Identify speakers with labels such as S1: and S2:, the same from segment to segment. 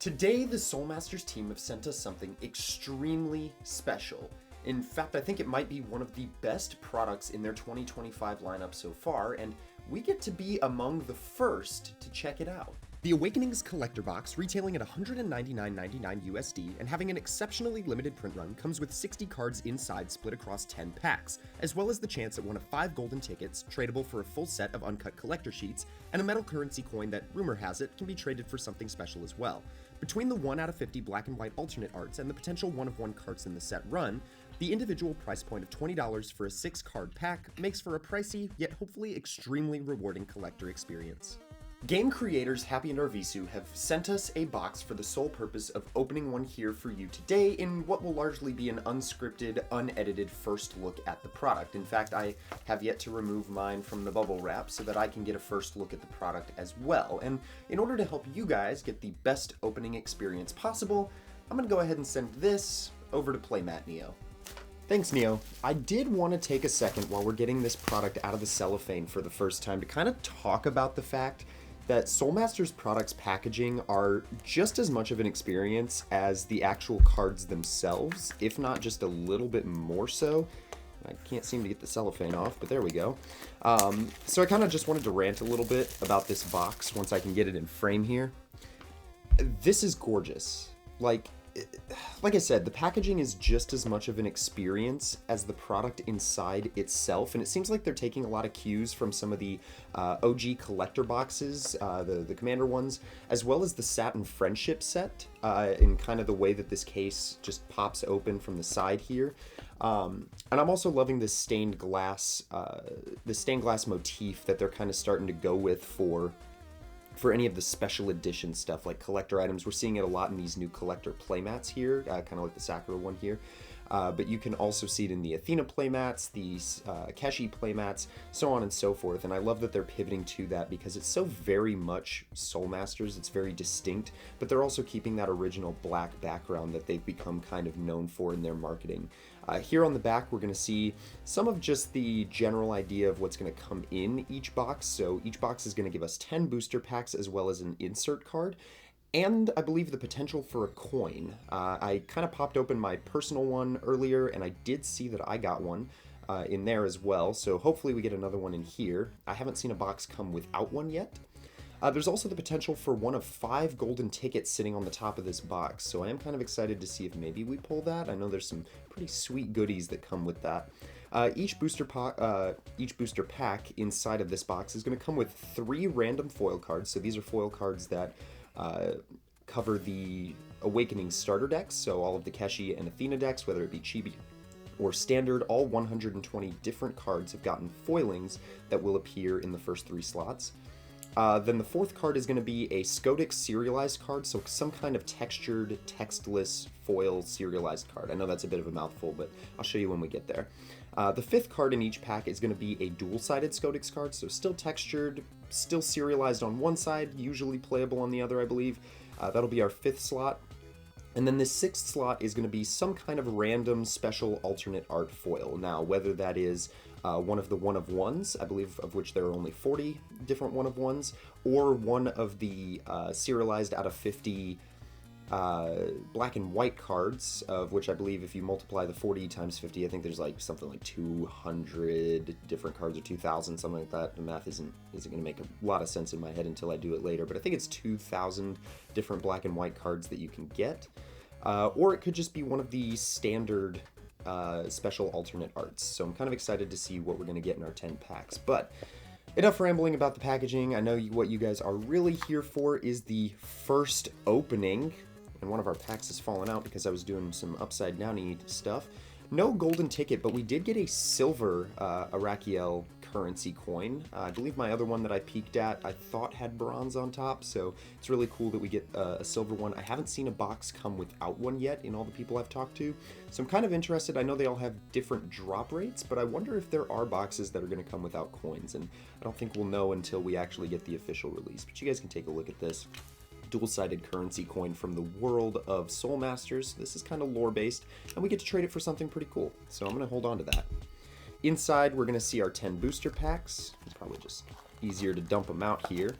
S1: Today, the Soul Masters team have sent us something extremely special. In fact, I think it might be one of the best products in their 2025 lineup so far, and we get to be among the first to check it out. The Awakenings Collector Box, retailing at $199.99 USD and having an exceptionally limited print run, comes with 60 cards inside split across 10 packs, as well as the chance at one of 5 golden tickets, tradable for a full set of uncut collector sheets, and a metal currency coin that, rumor has it, can be traded for something special as well. Between the 1 out of 50 black and white alternate arts and the potential 1-of-1 cards in the set run, the individual price point of $20 for a 6-card pack makes for a pricey, yet hopefully extremely rewarding collector experience. Game creators Happy and Arvisu have sent us a box for the sole purpose of opening one here for you today in what will largely be an unscripted, unedited first look at the product. In fact, I have yet to remove mine from the bubble wrap so that I can get a first look at the product as well. And in order to help you guys get the best opening experience possible, I'm going to go ahead and send this over to Playmat Neo. Thanks, Neo. I did want to take a second while we're getting this product out of the cellophane for the first time to kind of talk about the fact that Soul Masters products packaging are just as much of an experience as the actual cards themselves, if not just a little bit more so. I can't seem to get the cellophane off, but there we go. So I kind of just wanted to rant a little bit about this box once I can get it in frame here. This is gorgeous. Like I said, the packaging is just as much of an experience as the product inside itself, and it seems like they're taking a lot of cues from some of the OG collector boxes, the Commander ones, as well as the Satin Friendship set, in kind of the way that this case just pops open from the side here. And I'm also loving this stained glass motif that they're kind of starting to go with for any of the special edition stuff like collector items. We're seeing it a lot in these new collector playmats here, kind of like the Sakura one here. But you can also see it in the Athena playmats, these Keshi playmats, so on and so forth. And I love that they're pivoting to that because it's so very much Soul Masters. It's very distinct, but they're also keeping that original black background that they've become kind of known for in their marketing. Here on the back, we're going to see some of just the general idea of what's going to come in each box. So each box is going to give us 10 booster packs as well as an insert card. And I believe the potential for a coin. I kind of popped open my personal one earlier, and I did see that I got one in there as well. So hopefully we get another one in here. I haven't seen a box come without one yet. There's also the potential for one of 5 golden tickets sitting on the top of this box. So I am kind of excited to see if maybe we pull that. I know there's some pretty sweet goodies that come with that. Each booster pack inside of this box is going to come with 3 random foil cards. So these are foil cards that cover the Awakening starter decks, so all of the Keshi and Athena decks, whether it be Chibi or Standard, all 120 different cards have gotten foilings that will appear in the first 3 slots. Then the 4th card is going to be a Scodix serialized card, so some kind of textured, textless foil serialized card. I know that's a bit of a mouthful, but I'll show you when we get there. The 5th card in each pack is going to be a dual-sided Scodix card, so still textured, still serialized on one side, usually playable on the other, I believe. That'll be our 5th slot. And then the 6th slot is going to be some kind of random special alternate art foil. Now, whether that is one of the one-of-ones, I believe of which there are only 40 different one-of-ones, or one of the serialized out of 50 black and white cards, of which I believe if you multiply the 40 times 50, I think there's like something like 200 different cards, or 2,000, something like that. The math isn't going to make a lot of sense in my head until I do it later, but I think it's 2,000 different black and white cards that you can get. Or it could just be one of the standard special alternate arts. So I'm kind of excited to see what we're going to get in our 10 packs. But enough rambling about the packaging. I know what you guys are really here for is the first opening. And one of our packs has fallen out because I was doing some upside downy stuff. No golden ticket, but we did get a silver Arakiel currency coin. I believe my other one that I peeked at, I thought had bronze on top, so it's really cool that we get a silver one. I haven't seen a box come without one yet in all the people I've talked to, so I'm kind of interested. I know they all have different drop rates, but I wonder if there are boxes that are going to come without coins, and I don't think we'll know until we actually get the official release, but you guys can take a look at this. Dual-sided currency coin from the world of Soul Masters. This is kind of lore-based, and we get to trade it for something pretty cool, so I'm going to hold on to that. Inside, we're going to see our 10 booster packs. It's probably just easier to dump them out here.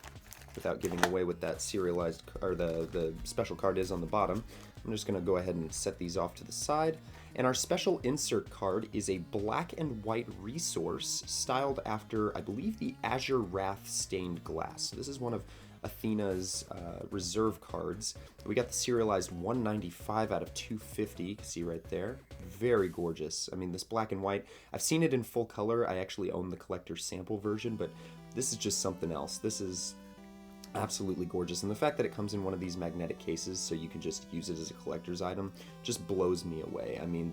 S1: without giving away what that serialized, or the special card is on the bottom. I'm just going to go ahead and set these off to the side. And our special insert card is a black and white resource styled after, I believe, the Azure Wrath stained glass. So this is one of Athena's reserve cards. We got the serialized 195 out of 250, you can see right there. Very gorgeous. I mean, this black and white, I've seen it in full color. I actually own the collector's sample version, but this is just something else. This is absolutely gorgeous, and the fact that it comes in one of these magnetic cases so you can just use it as a collector's item just blows me away. I mean,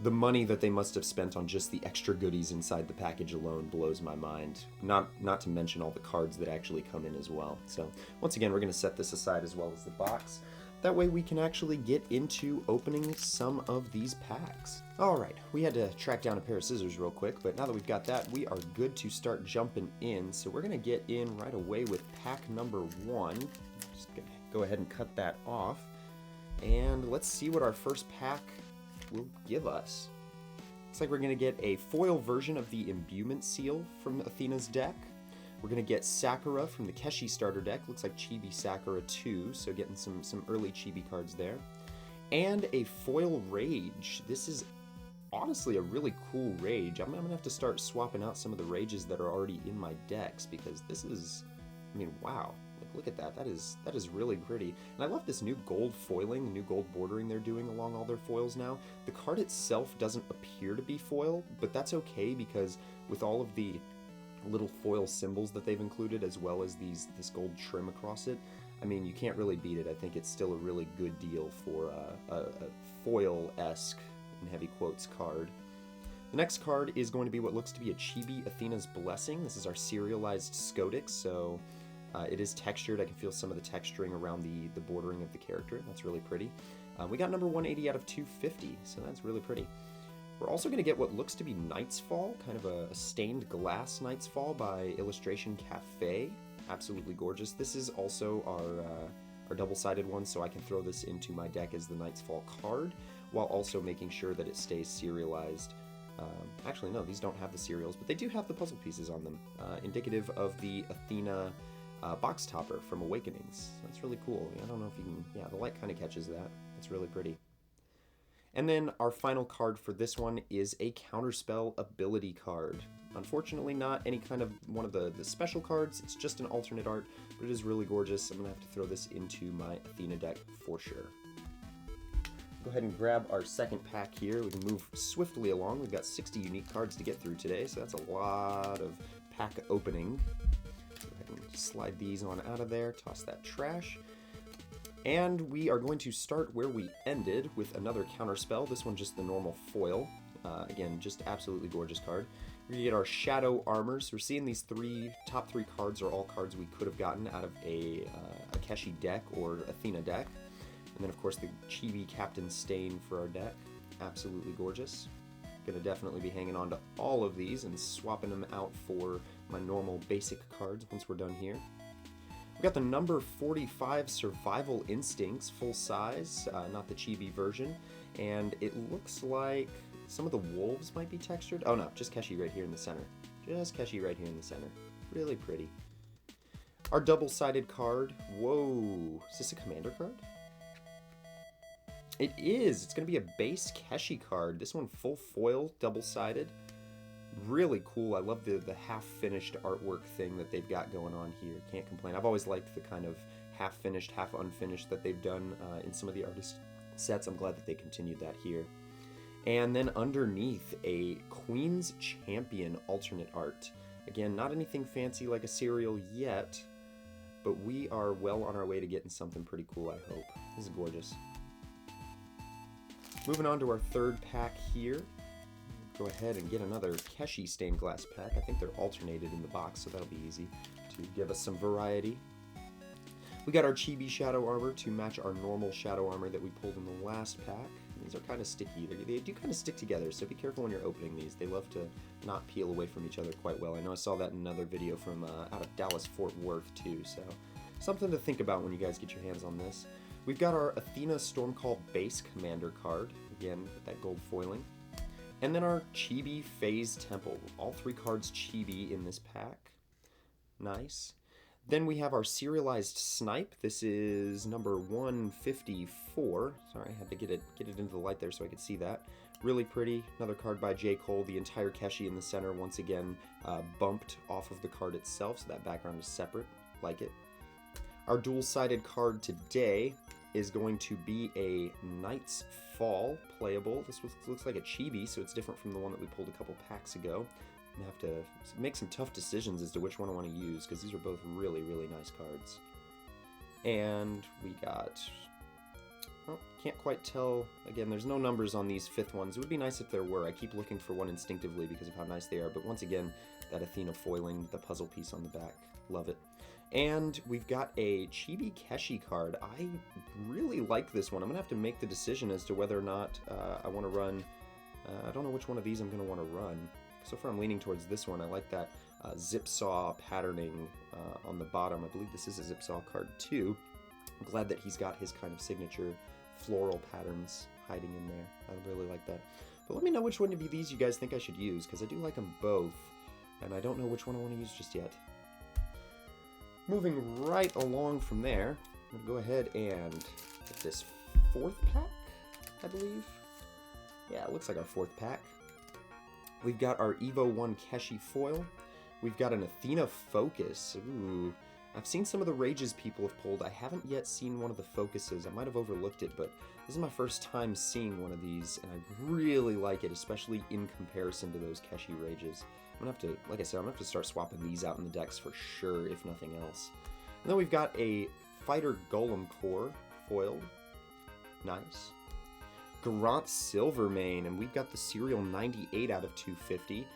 S1: the money that they must have spent on just the extra goodies inside the package alone blows my mind, not to mention all the cards that actually come in as well. So once again, we're going to set this aside as well as the box. That way we can actually get into opening some of these packs. Alright, we had to track down a pair of scissors real quick, but now that we've got that, we are good to start jumping in. So we're going to get in right away with pack number 1. Just gonna go ahead and cut that off. And let's see what our first pack will give us. Looks like we're going to get a foil version of the Imbuement Seal from Athena's deck. We're going to get Sakura from the Keshi starter deck. Looks like Chibi Sakura 2, so getting some early Chibi cards there. And a foil Rage. This is honestly a really cool Rage. I'm going to have to start swapping out some of the Rages that are already in my decks, because this is, I mean, wow. Like, look at that. That is really pretty. And I love this new gold foiling, the new gold bordering they're doing along all their foils now. The card itself doesn't appear to be foil, but that's okay, because with all of the little foil symbols that they've included, as well as this gold trim across it, I mean, you can't really beat it. I think it's still a really good deal for a foil-esque, in heavy quotes, card. The next card is going to be what looks to be a Chibi Athena's Blessing. This is our serialized Scodix, so it is textured. I can feel some of the texturing around the bordering of the character. That's really pretty. We got number 180 out of 250, so that's really pretty. We're also going to get what looks to be Night's Fall, kind of a stained glass Night's Fall by Illustration Cafe. Absolutely gorgeous. This is also our double-sided one, so I can throw this into my deck as the Night's Fall card, while also making sure that it stays serialized. Actually, no, these don't have the serials, but they do have the puzzle pieces on them, indicative of the Athena box topper from Awakenings. That's really cool. I don't know if you can, yeah, the light kind of catches that. It's really pretty. And then our final card for this one is a Counterspell ability card. Unfortunately, not any kind of one of the special cards. It's just an alternate art, but it is really gorgeous. I'm going to have to throw this into my Athena deck for sure. Go ahead and grab our second pack here. We can move swiftly along. We've got 60 unique cards to get through today, so that's a lot of pack opening. Go ahead and slide these on out of there, toss that trash. And we are going to start where we ended with another Counterspell. This one just the normal foil. Again, just absolutely gorgeous card. We're going to get our Shadow Armor. So we're seeing these top three cards are all cards we could have gotten out of a Keshi deck or Athena deck. And then, of course, the Chibi Captain Stain for our deck. Absolutely gorgeous. Going to definitely be hanging on to all of these and swapping them out for my normal basic cards once we're done here. We got the number 45 Survival Instincts, full size, not the Chibi version, and it looks like some of the wolves might be textured. Oh no, just Keshi right here in the center. Just Keshi right here in the center. Really pretty. Our double-sided card. Whoa, is this a commander card? It is. It's going to be a base Keshi card. This one full foil, double-sided. Really cool. I love the half-finished artwork thing that they've got going on here. Can't complain. I've always liked the kind of half-finished, half-unfinished that they've done in some of the artist sets. I'm glad that they continued that here. And then underneath, a Queen's Champion alternate art. Again, not anything fancy like a serial yet, but we are well on our way to getting something pretty cool, I hope. This is gorgeous. Moving on to our third pack here. Go ahead and get another Keshi stained glass pack. I think they're alternated in the box, so that'll be easy to give us some variety. We got our Chibi Shadow Armor to match our normal Shadow Armor that we pulled in the last pack. These are kind of sticky. They do kind of stick together, so be careful when you're opening these. They love to not peel away from each other quite well. I know I saw that in another video from out of Dallas, Fort Worth, too, so something to think about when you guys get your hands on this. We've got our Athena Stormcall Base Commander card, again, with that gold foiling. And then our Chibi Phase Temple. All three cards Chibi in this pack. Nice. Then we have our serialized Snipe. This is number 154. Sorry, I had to get it into the light there so I could see that. Really pretty. Another card by J. Cole. The entire Keshi in the center, once again, bumped off of the card itself, so that background is separate. Like it. Our dual-sided card today is going to be a Knight's Fall playable. This looks like a chibi, so it's different from the one that we pulled a couple packs ago. I'm going to have to make some tough decisions as to which one I want to use, because these are both really, really nice cards. And we got... well, can't quite tell. Again, there's no numbers on these 5th ones. It would be nice if there were. I keep looking for one instinctively because of how nice they are. But once again, that Athena foiling, the puzzle piece on the back. Love it. And we've got a Chibi Keshi card. I really like this one. I'm going to have to make the decision as to whether or not I want to run... I don't know which one of these I'm going to want to run. So far I'm leaning towards this one. I like that zip saw patterning on the bottom. I believe this is a zip saw card too. I'm glad that he's got his kind of signature floral patterns hiding in there. I really like that. But let me know which one of these you guys think I should use, because I do like them both, and I don't know which one I want to use just yet. Moving right along from there, I'm going to go ahead and get this 4th pack, I believe. Yeah, it looks like our 4th pack. We've got our Evo 1 Keshi foil. We've got an Athena Focus. Ooh. I've seen some of the Rages people have pulled. I haven't yet seen one of the Focuses. I might have overlooked it, but this is my first time seeing one of these, and I really like it, especially in comparison to those Keshi Rages. I'm gonna have to, like I said, I'm gonna have to start swapping these out in the decks for sure, if nothing else. And then we've got a Fighter Golem Core foiled. Nice. Garant Silvermane, and we've got the serial 98 out of 250.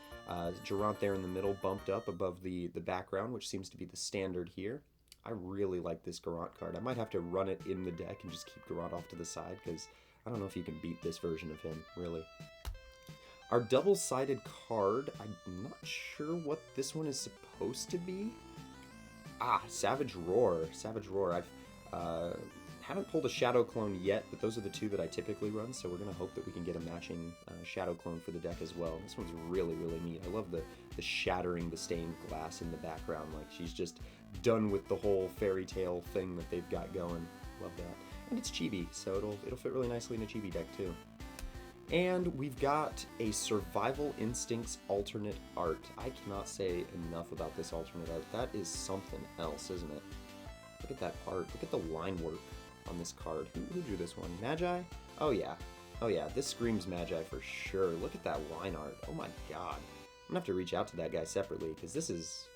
S1: Garant there in the middle, bumped up above the background, which seems to be the standard here. I really like this Garant card. I might have to run it in the deck and just keep Garant off to the side, because I don't know if you can beat this version of him, really. Our double-sided card, I'm not sure what this one is supposed to be. Ah, Savage Roar. Savage Roar. I've haven't pulled a Shadow Clone yet, but those are the 2 that I typically run, so we're going to hope that we can get a matching Shadow Clone for the deck as well. This one's really, really neat. I love the shattering the stained glass in the background. Like, she's just done with the whole fairy tale thing that they've got going. Love that. And it's chibi, so it'll fit really nicely in a chibi deck too. And we've got a Survival Instincts alternate art. I cannot say enough about this alternate art. That is something else, isn't it? Look at that art. Look at the line work on this card. Who drew this one? Magi? Oh yeah. Oh yeah, this screams Magi for sure. Look at that line art. Oh my god. I'm gonna have to reach out to that guy separately, because this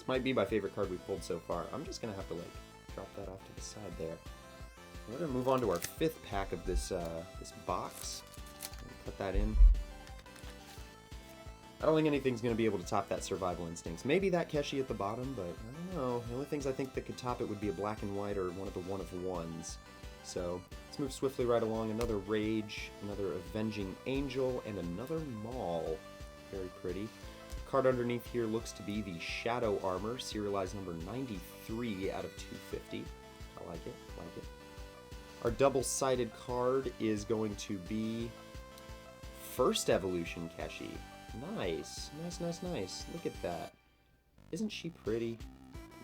S1: might be my favorite card we've pulled so far. I'm just gonna have to, like, drop that off to the side there. We're gonna move on to our 5th pack of this box. Put that in. I don't think anything's going to be able to top that Survival Instincts. Maybe that Keshi at the bottom, but I don't know. The only things I think that could top it would be a black and white or one of the one-of-ones. So let's move swiftly right along. Another Rage, another Avenging Angel, and another Maul. Very pretty. The card underneath here looks to be the Shadow Armor, serialized number 93 out of 250. I like it. I like it. Our double-sided card is going to be First Evolution Keshi. Nice. Nice, nice, nice. Look at that. Isn't she pretty?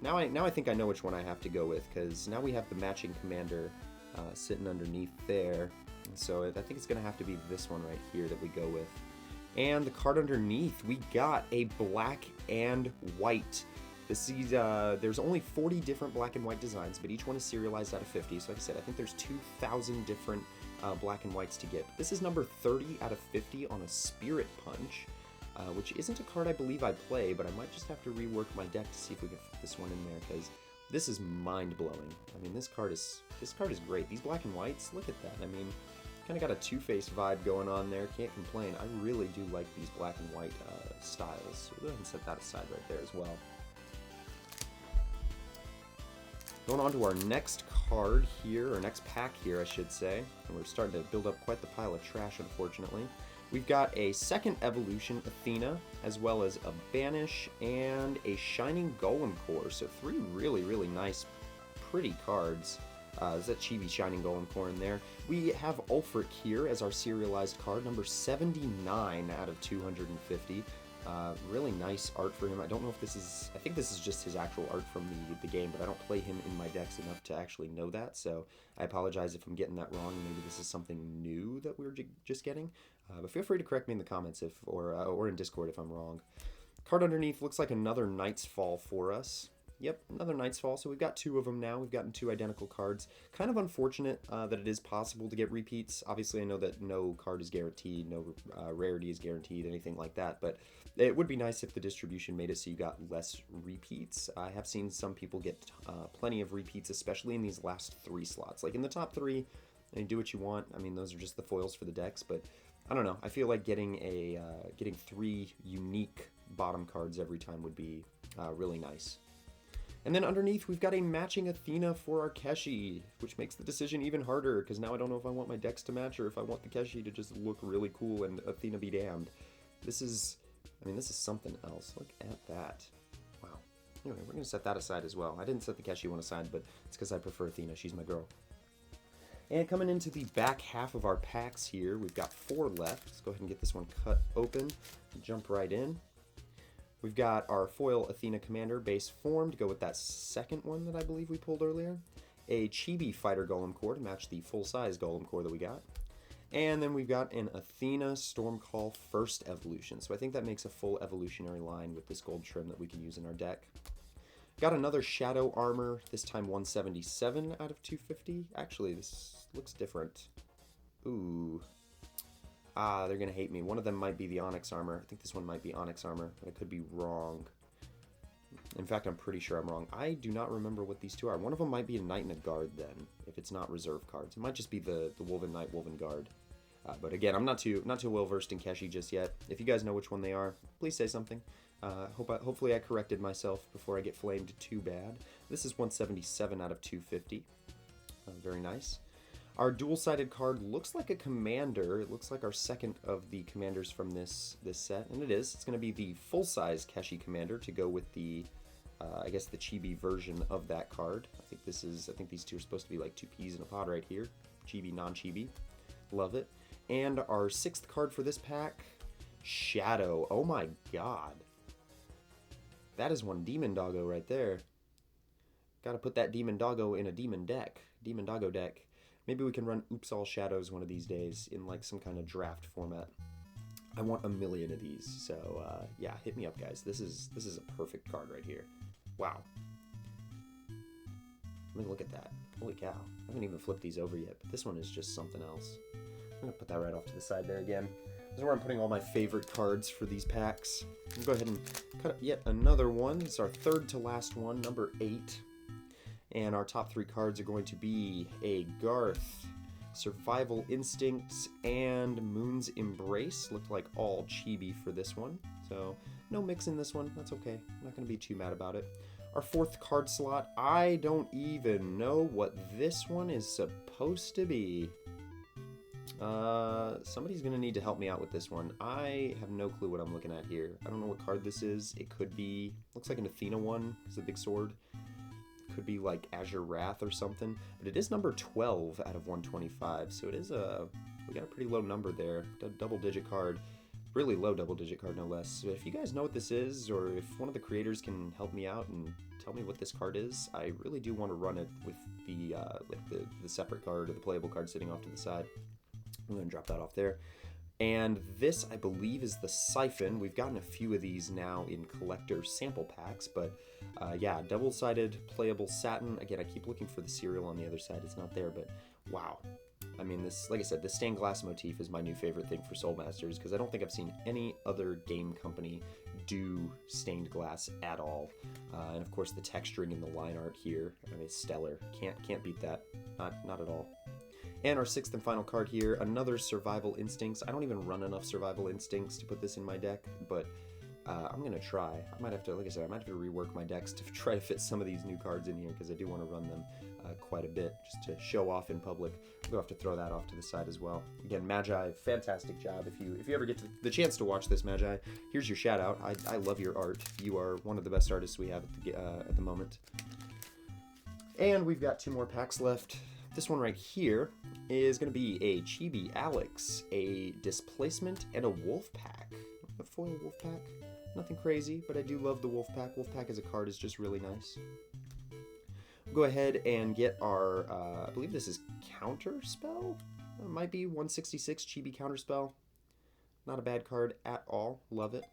S1: Now I think I know which one I have to go with, because now we have the matching commander sitting underneath there. And so I think it's going to have to be this one right here that we go with. And the card underneath, we got a black and white. This is, there's only 40 different black and white designs, but each one is serialized out of 50. So like I said, I think there's 2,000 different black and whites to get. This is number 30 out of 50 on a Spirit Punch, which isn't a card I believe I play, but I might just have to rework my deck to see if we can fit this one in there, because this is mind-blowing. I mean, this card is great. These black and whites, look at that. I mean, kind of got a Two-Face vibe going on there. Can't complain. I really do like these black and white styles. So we'll go ahead and set that aside right there as well. Going on to our next card here, or next pack here, I should say. And we're starting to build up quite the pile of trash, unfortunately. We've got a Second Evolution Athena, as well as a Banish and a Shining Golem Core. So 3 really, really nice, pretty cards. There's that chibi Shining Golem Core in there. We have Ulfric here as our serialized card, number 79 out of 250. Really nice art for him. I don't know if this is, I think this is just his actual art from the game, but I don't play him in my decks enough to actually know that, so I apologize if I'm getting that wrong. Maybe this is something new that we're just getting, but feel free to correct me in the comments or in Discord if I'm wrong. Card underneath looks like another Knight's Fall for us. Yep, another Knight's Fall. So we've got 2 of them now. We've gotten 2 identical cards. Kind of unfortunate that it is possible to get repeats. Obviously, I know that no card is guaranteed, no rarity is guaranteed, anything like that. But it would be nice if the distribution made it so you got less repeats. I have seen some people get plenty of repeats, especially in these last 3 slots. Like in the top 3, and you do what you want. I mean, those are just the foils for the decks. But I don't know. I feel like getting 3 unique bottom cards every time would be really nice. And then underneath, we've got a matching Athena for our Keshi, which makes the decision even harder, because now I don't know if I want my decks to match or if I want the Keshi to just look really cool and Athena be damned. This is, I mean, this is something else. Look at that. Wow. Anyway, we're going to set that aside as well. I didn't set the Keshi one aside, but it's because I prefer Athena. She's my girl. And coming into the back half of our packs here, we've got 4 left. Let's go ahead and get this one cut open. Jump right in. We've got our foil Athena Commander base form to go with that second one that I believe we pulled earlier. A Chibi Fighter Golem Core to match the full-size Golem Core that we got. And then we've got an Athena Stormcall First Evolution. So I think that makes a full evolutionary line with this gold trim that we can use in our deck. Got another Shadow Armor, this time 177 out of 250. Actually, this looks different. Ooh. Ah, they're going to hate me. One of them might be the Onyx Armor. I think this one might be Onyx Armor, but I could be wrong. In fact, I'm pretty sure I'm wrong. I do not remember what these 2 are. One of them might be a Knight and a Guard, then, if it's not reserve cards. It might just be the Woven Knight, Woven Guard. But again, I'm not too well-versed in Keshi just yet. If you guys know which one they are, please say something. Hopefully I corrected myself before I get flamed too bad. This is 177 out of 250. Very nice. Our dual-sided card looks like a commander. It looks like our second of the commanders from this set, and it is. It's going to be the full-size Keshi commander to go with the, I guess, the chibi version of that card. I think these 2 are supposed to be like 2 peas in a pod right here. Chibi, non-chibi. Love it. And our 6th card for this pack, Shadow. Oh my god. That is one Demon Doggo right there. Gotta put that Demon Doggo in a Demon Doggo deck. Maybe we can run Oops All Shadows one of these days in like some kind of draft format. I want a million of these, so yeah, hit me up, guys. This is a perfect card right here. Wow. I mean, look at that. Holy cow. I haven't even flipped these over yet, but this one is just something else. I'm gonna put that right off to the side there again. This is where I'm putting all my favorite cards for these packs. I'm gonna go ahead and cut up yet another one. This is our 3rd to last one, number 8. And our top 3 cards are going to be a Garth, Survival Instincts, and Moon's Embrace. Looked like all chibi for this one, so no mix in this one. That's okay. I'm not going to be too mad about it. Our 4th card slot, I don't even know what this one is supposed to be. Somebody's going to need to help me out with this one. I have no clue what I'm looking at here. I don't know what card this is. It could be, looks like an Athena one. It's a big sword. Could be like Azure Wrath or something, but it is number 12 out of 125, so it is we got a pretty low number there. Double-digit card, really low double-digit card, no less. So if you guys know what this is, or if one of the creators can help me out and tell me what this card is, I really do want to run it with the like the separate card or the playable card sitting off to the side. I'm going to drop that off there. And this, I believe, is the Siphon. We've gotten a few of these now in collector sample packs, but yeah, double-sided playable satin. Again, I keep looking for the cereal on the other side. It's not there, but wow. I mean, this, like I said, the stained glass motif is my new favorite thing for Soul Masters, because I don't think I've seen any other game company do stained glass at all. And of course, the texturing in the line art here, I mean, stellar. Can't beat that. Not at all. And our 6th and final card here, another Survival Instincts. I don't even run enough Survival Instincts to put this in my deck, but I'm going to try. I might have to, like I said, I might have to rework my decks to try to fit some of these new cards in here, because I do want to run them quite a bit, just to show off in public. We'll have to throw that off to the side as well. Again, Magi, fantastic job. If you ever get the chance to watch this, Magi, here's your shout out. I love your art. You are one of the best artists we have at the moment. And we've got 2 more packs left. This one right here is going to be a Chibi Alex, a Displacement, and a Wolf pack. a foil Wolfpack. Nothing crazy, but I do love the Wolfpack. Wolfpack as a card is just really nice. We'll go ahead and get our, I believe this is Counter Spell? It might be 166 Chibi Counter Spell. Not a bad card at all. Love it.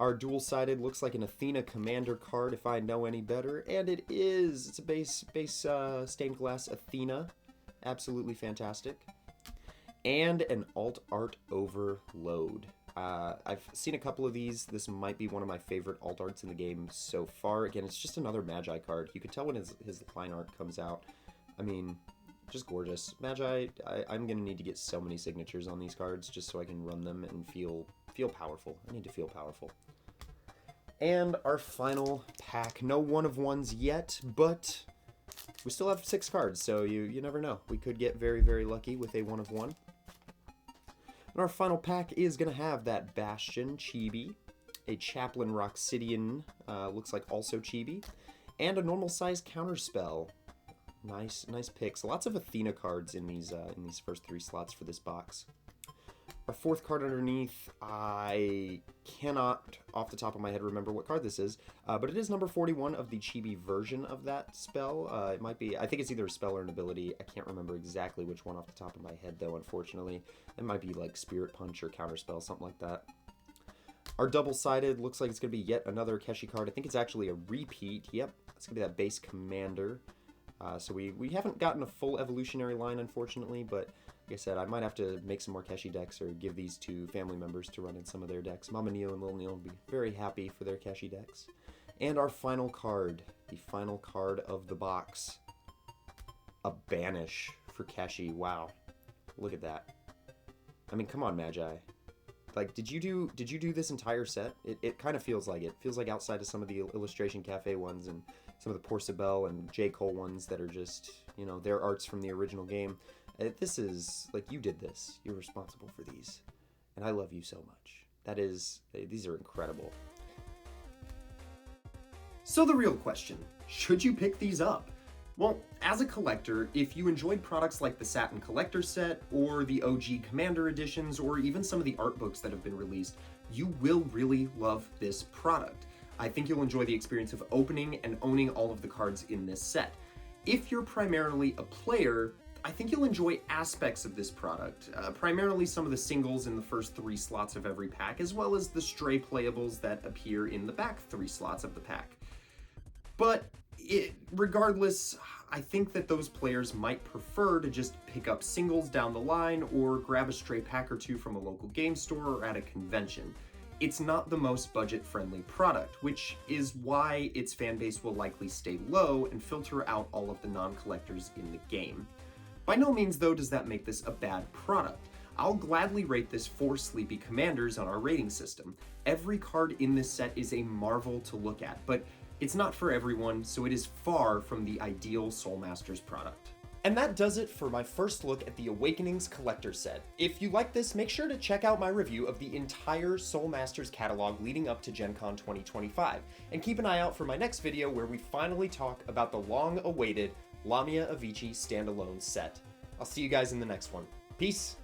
S1: Our dual-sided looks like an Athena Commander card, if I know any better, and it is. It's a base stained glass Athena. Absolutely fantastic. And an alt art overload. I've seen a couple of these. This might be one of my favorite alt arts in the game so far. Again, it's just another Magi card. You can tell when his line art comes out. I mean, just gorgeous. Magi, I'm going to need to get so many signatures on these cards just so I can run them and feel powerful. I need to feel powerful. And our final pack. No one-of-ones yet, but we still have 6 cards, so you never know. We could get very, very lucky with a one-of-one. And our final pack is going to have that Bastion Chibi, a Chaplain Roxidian, looks like also Chibi, and a normal-sized Counterspell. Nice picks. Lots of Athena cards in these first 3 slots for this box. Our 4th card underneath, I cannot, off the top of my head, remember what card this is, but it is number 41 of the Chibi version of that spell. It might be, I think it's either a spell or an ability. I can't remember exactly which one off the top of my head, though, unfortunately. It might be like Spirit Punch or Counterspell, something like that. Our double-sided looks like it's going to be yet another Keshi card. I think it's actually a repeat. Yep, it's going to be that base Commander. So we haven't gotten a full evolutionary line, unfortunately, but like I said, I might have to make some more Keshi decks or give these to family members to run in some of their decks. Mama Neil and Lil Neil will be very happy for their Keshi decks. And our final card, the final card of the box, a Banish for Keshi. Wow, look at that. I mean, come on, Magi. Like, did you do this entire set? It kind of feels like it. Feels like outside of some of the Illustration Cafe ones and some of the Porcebelle and J. Cole ones that are just, you know, their arts from the original game. This is, like, you did this. You're responsible for these. And I love you so much. These are incredible. So the real question, should you pick these up? Well, as a collector, if you enjoyed products like the Satin Collector Set, or the OG Commander editions, or even some of the art books that have been released, you will really love this product. I think you'll enjoy the experience of opening and owning all of the cards in this set. If you're primarily a player, I think you'll enjoy aspects of this product, primarily some of the singles in the first 3 slots of every pack, as well as the stray playables that appear in the back 3 slots of the pack. But regardless, I think that those players might prefer to just pick up singles down the line or grab a stray pack or 2 from a local game store or at a convention. It's not the most budget-friendly product, which is why its fan base will likely stay low and filter out all of the non-collectors in the game. By no means, though, does that make this a bad product. I'll gladly rate this 4 Sleepy Commanders on our rating system. Every card in this set is a marvel to look at, but it's not for everyone, so it is far from the ideal Soul Masters product. And that does it for my first look at the Awakenings Collector Set. If you like this, make sure to check out my review of the entire Soul Masters catalog leading up to Gen Con 2025, and keep an eye out for my next video where we finally talk about the long-awaited Lamia Avicii standalone set. I'll see you guys in the next one. Peace!